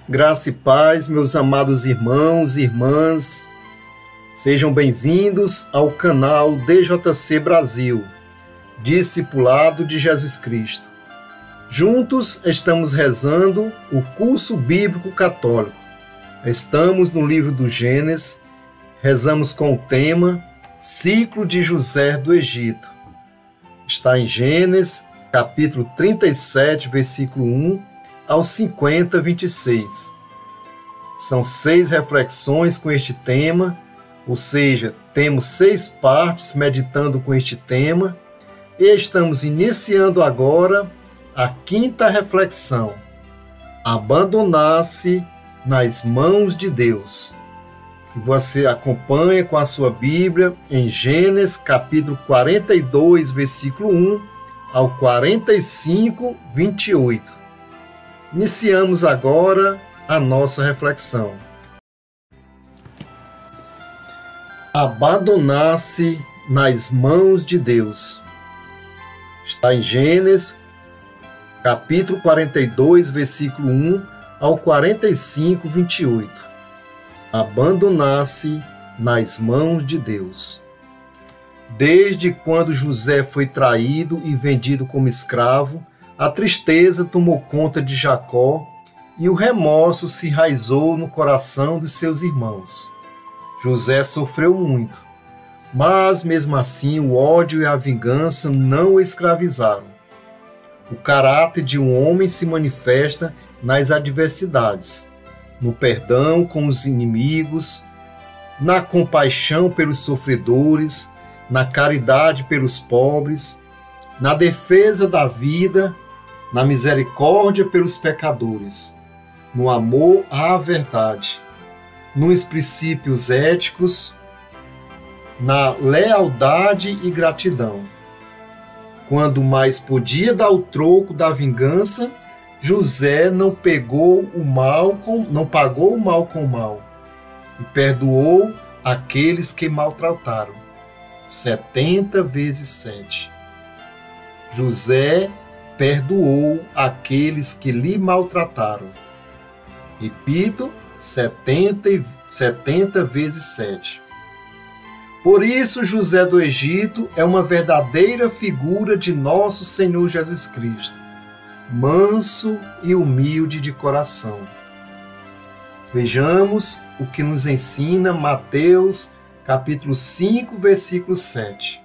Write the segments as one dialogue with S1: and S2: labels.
S1: Graça e paz, meus amados irmãos e irmãs, sejam bem-vindos ao canal DJC Brasil, Discipulado de Jesus Cristo. Juntos estamos rezando o curso bíblico católico. Estamos no livro do Gênesis, rezamos com o tema Ciclo de José do Egito. Está em Gênesis, capítulo 37, versículo 1 ao 50, 26. São 6 reflexões com este tema, ou seja, temos 6 partes meditando com este tema, e estamos iniciando agora a 5ª reflexão: abandonar-se nas mãos de Deus. Que você acompanhe com a sua Bíblia em Gênesis, capítulo 42, versículo 1 ao 45, 28. Iniciamos agora a nossa reflexão. Abandonar-se nas mãos de Deus. Está em Gênesis, capítulo 42, versículo 1 ao 45, 28. Abandonar-se nas mãos de Deus. Desde quando José foi traído e vendido como escravo, a tristeza tomou conta de Jacó e o remorso se enraizou no coração dos seus irmãos. José sofreu muito, mas mesmo assim o ódio e a vingança não o escravizaram. O caráter de um homem se manifesta nas adversidades, no perdão com os inimigos, na compaixão pelos sofredores, na caridade pelos pobres, na defesa da vida, na misericórdia pelos pecadores, no amor à verdade, nos princípios éticos, na lealdade e gratidão. Quando mais podia dar o troco da vingança, José não pagou o mal com o mal e perdoou aqueles que maltrataram. 70 vezes 7. José perdoou aqueles que lhe maltrataram. Repito, 70 vezes 7. Por isso, José do Egito é uma verdadeira figura de nosso Senhor Jesus Cristo, manso e humilde de coração. Vejamos o que nos ensina Mateus, capítulo 5, versículo 7.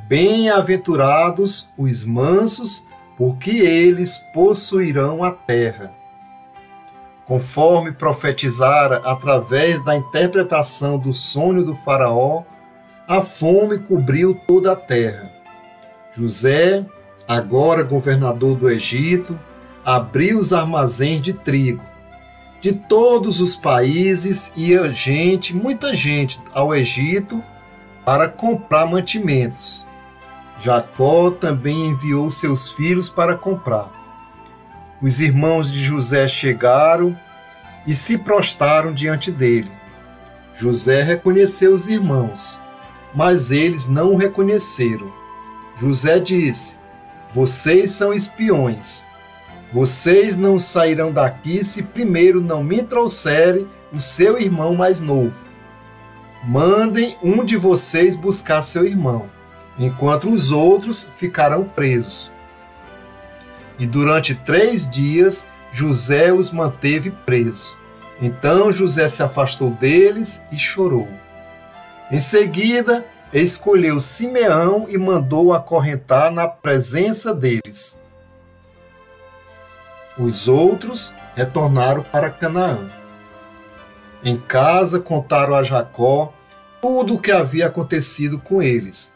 S1: Bem-aventurados os mansos, porque eles possuirão a terra. Conforme profetizara através da interpretação do sonho do faraó, a fome cobriu toda a terra. José, agora governador do Egito, abriu os armazéns de trigo. De todos os países ia muita gente ao Egito para comprar mantimentos. Jacó também enviou seus filhos para comprar. Os irmãos de José chegaram e se prostraram diante dele. José reconheceu os irmãos, mas eles não o reconheceram. José disse: vocês são espiões. Vocês não sairão daqui se primeiro não me trouxerem o seu irmão mais novo. Mandem um de vocês buscar seu irmão, enquanto os outros ficarão presos. E durante 3 dias, José os manteve presos. Então José se afastou deles e chorou. Em seguida, escolheu Simeão e mandou acorrentar na presença deles. Os outros retornaram para Canaã. Em casa, contaram a Jacó tudo o que havia acontecido com eles.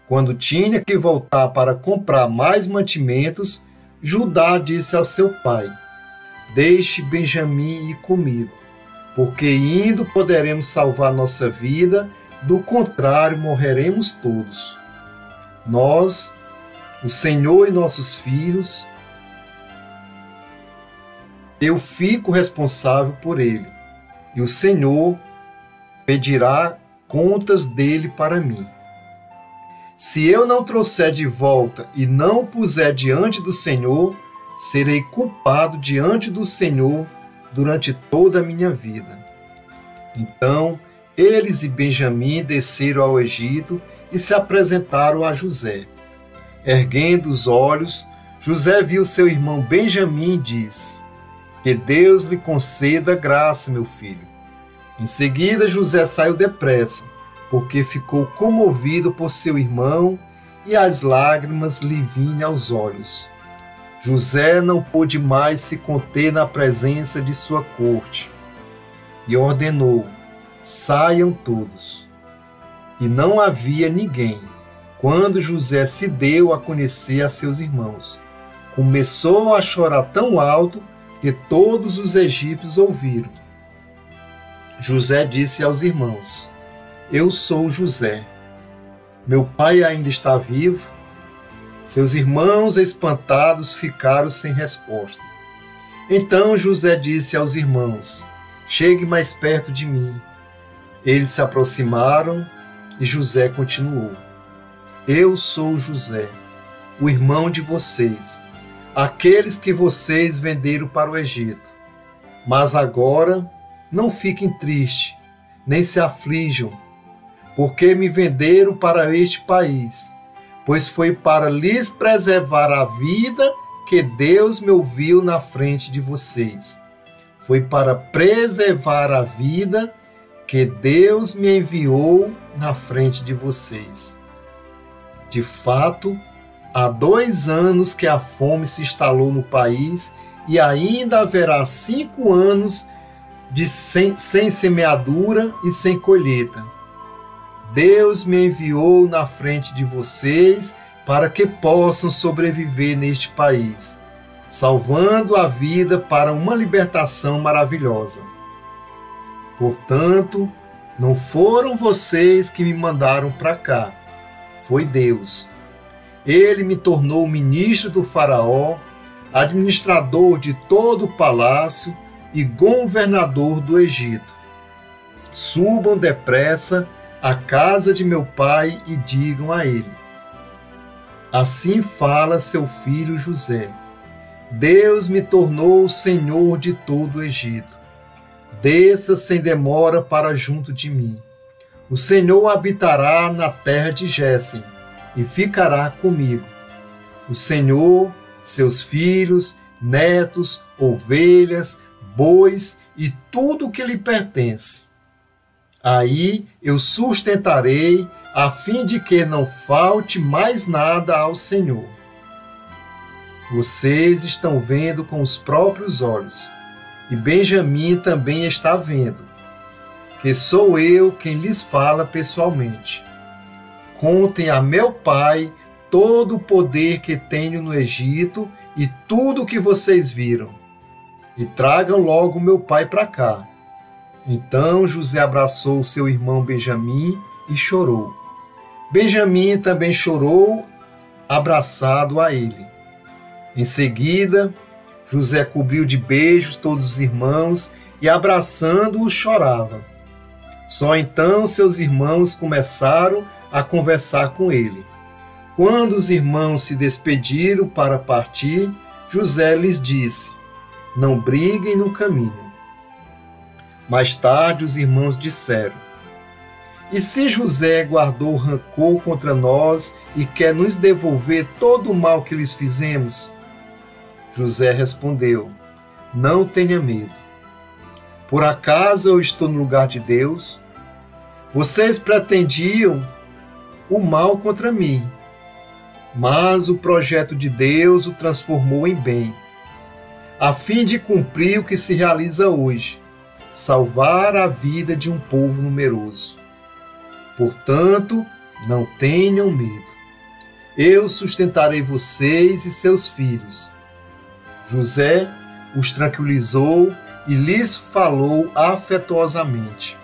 S1: Quando tinha que voltar para comprar mais mantimentos, Judá disse a seu pai: deixe Benjamim ir comigo, porque indo poderemos salvar nossa vida, do contrário morreremos todos. Nós, o Senhor e nossos filhos, eu fico responsável por ele, e o Senhor pedirá contas dele para mim. Se eu não trouxer de volta e não o puser diante do Senhor, serei culpado diante do Senhor durante toda a minha vida. Então, eles e Benjamim desceram ao Egito e se apresentaram a José. Erguendo os olhos, José viu seu irmão Benjamim e disse: que Deus lhe conceda graça, meu filho. Em seguida, José saiu depressa, porque ficou comovido por seu irmão e as lágrimas lhe vinham aos olhos. José não pôde mais se conter na presença de sua corte e ordenou: saiam todos. E não havia ninguém. Quando José se deu a conhecer a seus irmãos, começou a chorar tão alto que todos os egípcios ouviram. José disse aos irmãos: eu sou José. Meu pai ainda está vivo? Seus irmãos, espantados, ficaram sem resposta. Então José disse aos irmãos: chegue mais perto de mim. Eles se aproximaram e José continuou: eu sou José, o irmão de vocês, aqueles que vocês venderam para o Egito. Mas agora não fiquem tristes, nem se aflijam, porque me venderam para este país, pois foi para lhes preservar a vida que Deus me ouviu na frente de vocês. Foi para preservar a vida que Deus me enviou na frente de vocês. De fato, há 2 anos que a fome se instalou no país e ainda haverá 5 anos sem semeadura e sem colheita. Deus me enviou na frente de vocês para que possam sobreviver neste país, salvando a vida para uma libertação maravilhosa. Portanto, não foram vocês que me mandaram para cá, foi Deus. Ele me tornou ministro do faraó, administrador de todo o palácio e governador do Egito. Subam depressa à casa de meu pai e digam a ele: assim fala seu filho José. Deus me tornou senhor de todo o Egito. Desça sem demora para junto de mim. O Senhor habitará na terra de Gésem e ficará comigo. O Senhor, seus filhos, netos, ovelhas, bois e tudo o que lhe pertence. Aí eu sustentarei, a fim de que não falte mais nada ao Senhor. Vocês estão vendo com os próprios olhos, e Benjamim também está vendo, que sou eu quem lhes fala pessoalmente. Contem a meu pai todo o poder que tenho no Egito e tudo o que vocês viram, e tragam logo meu pai para cá. Então José abraçou seu irmão Benjamim e chorou. Benjamim também chorou, abraçado a ele. Em seguida, José cobriu de beijos todos os irmãos e, abraçando-os, chorava. Só então seus irmãos começaram a conversar com ele. Quando os irmãos se despediram para partir, José lhes disse: não briguem no caminho. Mais tarde os irmãos disseram: e se José guardou rancor contra nós e quer nos devolver todo o mal que lhes fizemos? José respondeu: não tenha medo. Por acaso eu estou no lugar de Deus? Vocês pretendiam o mal contra mim, mas o projeto de Deus o transformou em bem, a fim de cumprir o que se realiza hoje, salvar a vida de um povo numeroso. Portanto, não tenham medo. Eu sustentarei vocês e seus filhos. José os tranquilizou e lhes falou afetuosamente.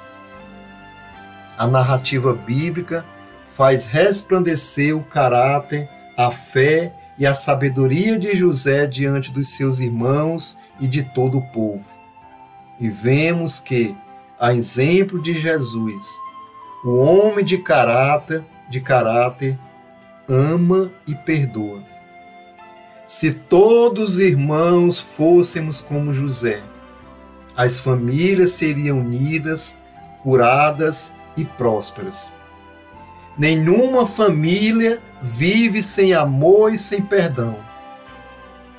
S1: A narrativa bíblica faz resplandecer o caráter, a fé e a sabedoria de José diante dos seus irmãos e de todo o povo. E vemos que, a exemplo de Jesus, o homem de caráter ama e perdoa. Se todos os irmãos fôssemos como José, as famílias seriam unidas, curadas e prósperas. Nenhuma família vive sem amor e sem perdão.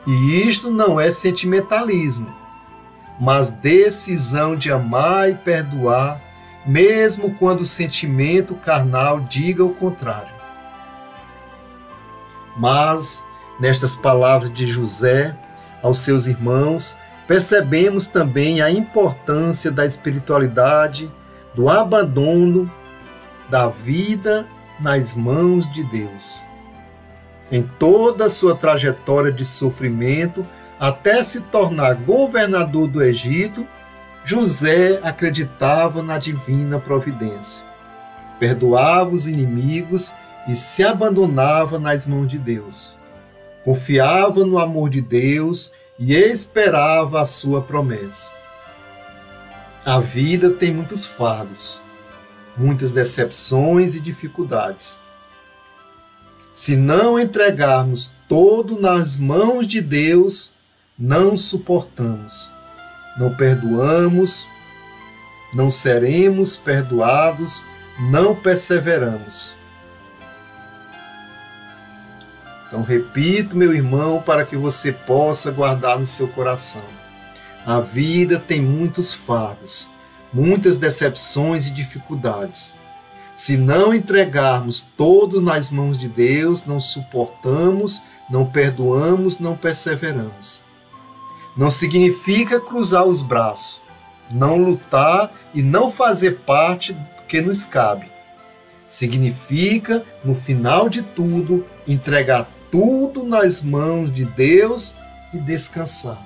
S1: E isto não é sentimentalismo, mas decisão de amar e perdoar, mesmo quando o sentimento carnal diga o contrário. Mas, nestas palavras de José aos seus irmãos, percebemos também a importância da espiritualidade, do abandono da vida nas mãos de Deus. Em toda a sua trajetória de sofrimento, até se tornar governador do Egito, José acreditava na divina providência, perdoava os inimigos e se abandonava nas mãos de Deus. Confiava no amor de Deus e esperava a sua promessa. A vida tem muitos fardos, muitas decepções e dificuldades. Se não entregarmos todo nas mãos de Deus, não suportamos, não perdoamos, não seremos perdoados, não perseveramos. Então, repito, meu irmão, para que você possa guardar no seu coração. A vida tem muitos fardos, muitas decepções e dificuldades. Se não entregarmos todos nas mãos de Deus, não suportamos, não perdoamos, não perseveramos. Não significa cruzar os braços, não lutar e não fazer parte do que nos cabe. Significa, no final de tudo, entregar tudo nas mãos de Deus e descansar.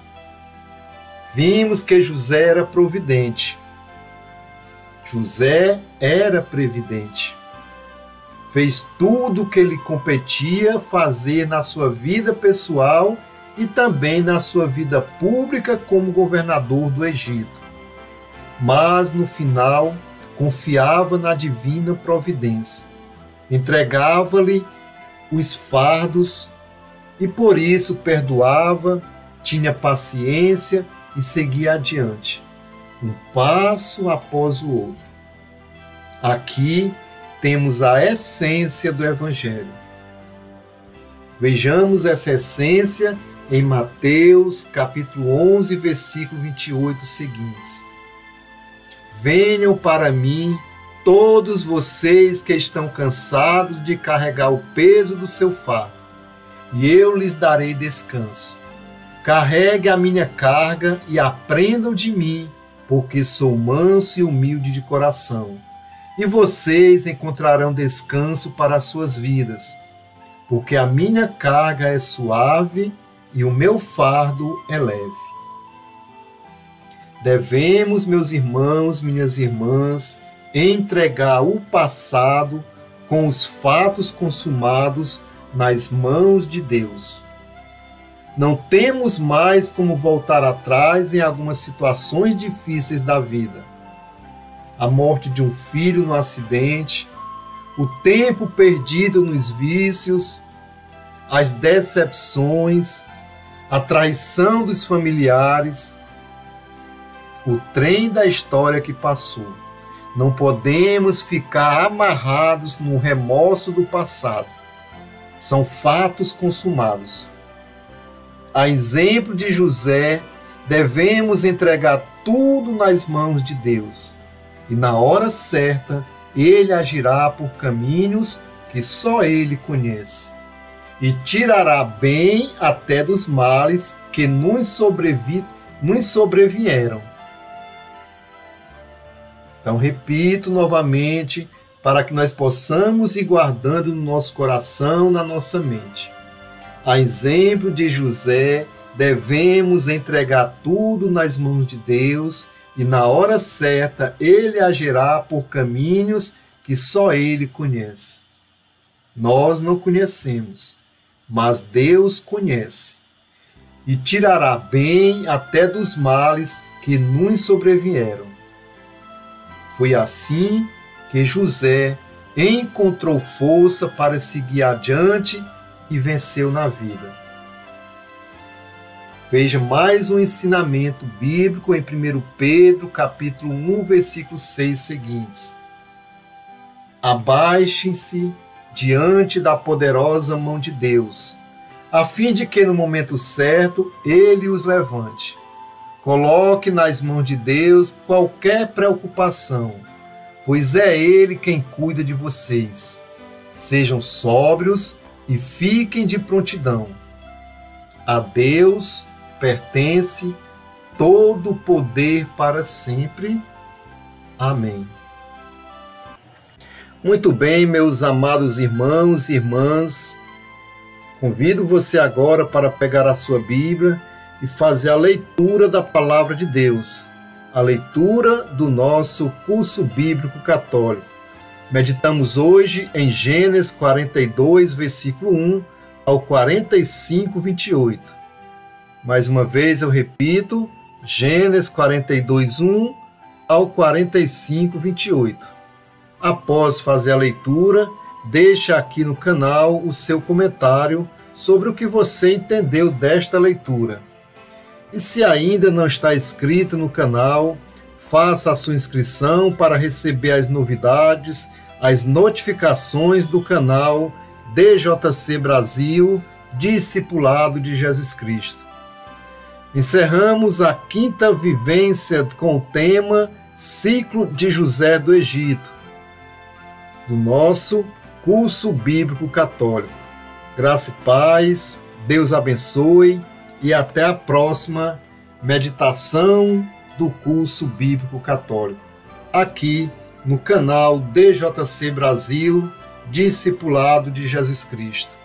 S1: Vimos que José era providente. José era previdente. Fez tudo o que lhe competia fazer na sua vida pessoal e também na sua vida pública como governador do Egito. Mas, no final, confiava na divina providência. Entregava-lhe os fardos e, por isso, perdoava, tinha paciência e seguia adiante, um passo após o outro. Aqui temos a essência do Evangelho. Vejamos essa essência em Mateus, capítulo 11, versículo 28 seguintes. Venham para mim todos vocês que estão cansados de carregar o peso do seu fardo, e eu lhes darei descanso. Carregue a minha carga e aprendam de mim, porque sou manso e humilde de coração. E vocês encontrarão descanso para as suas vidas, porque a minha carga é suave e o meu fardo é leve. Devemos, meus irmãos, minhas irmãs, entregar o passado com os fatos consumados nas mãos de Deus. Não temos mais como voltar atrás em algumas situações difíceis da vida. A morte de um filho no acidente, o tempo perdido nos vícios, as decepções, a traição dos familiares, o trem da história que passou. Não podemos ficar amarrados no remorso do passado. São fatos consumados. A exemplo de José, devemos entregar tudo nas mãos de Deus. E na hora certa, Ele agirá por caminhos que só Ele conhece. E tirará bem até dos males que nos sobrevieram. Então, repito novamente, para que nós possamos ir guardando no nosso coração, na nossa mente. A exemplo de José, devemos entregar tudo nas mãos de Deus e na hora certa Ele agirá por caminhos que só Ele conhece. Nós não conhecemos, mas Deus conhece e tirará bem até dos males que nos sobrevieram. Foi assim que José encontrou força para seguir adiante e venceu na vida. Veja mais um ensinamento bíblico em 1 Pedro, capítulo 1, versículos 6 seguintes. Abaixem-se diante da poderosa mão de Deus, a fim de que no momento certo Ele os levante. Coloque nas mãos de Deus qualquer preocupação, pois é Ele quem cuida de vocês. Sejam sóbrios e fiquem de prontidão. A Deus pertence todo o poder para sempre. Amém. Muito bem, meus amados irmãos e irmãs, convido você agora para pegar a sua Bíblia e fazer a leitura da Palavra de Deus, a leitura do nosso curso bíblico católico. Meditamos hoje em Gênesis 42, versículo 1 ao 45, 28. Mais uma vez eu repito, Gênesis 42, 1 ao 45, 28. Após fazer a leitura, deixa aqui no canal o seu comentário sobre o que você entendeu desta leitura. E se ainda não está inscrito no canal, faça a sua inscrição para receber as novidades, as notificações do canal DJC Brasil, Discipulado de Jesus Cristo. Encerramos a 5ª vivência com o tema Ciclo de José do Egito, do nosso curso bíblico católico. Graça e paz, Deus abençoe e até a próxima meditação do curso bíblico católico, aqui no canal DJC Brasil, Discipulado de Jesus Cristo.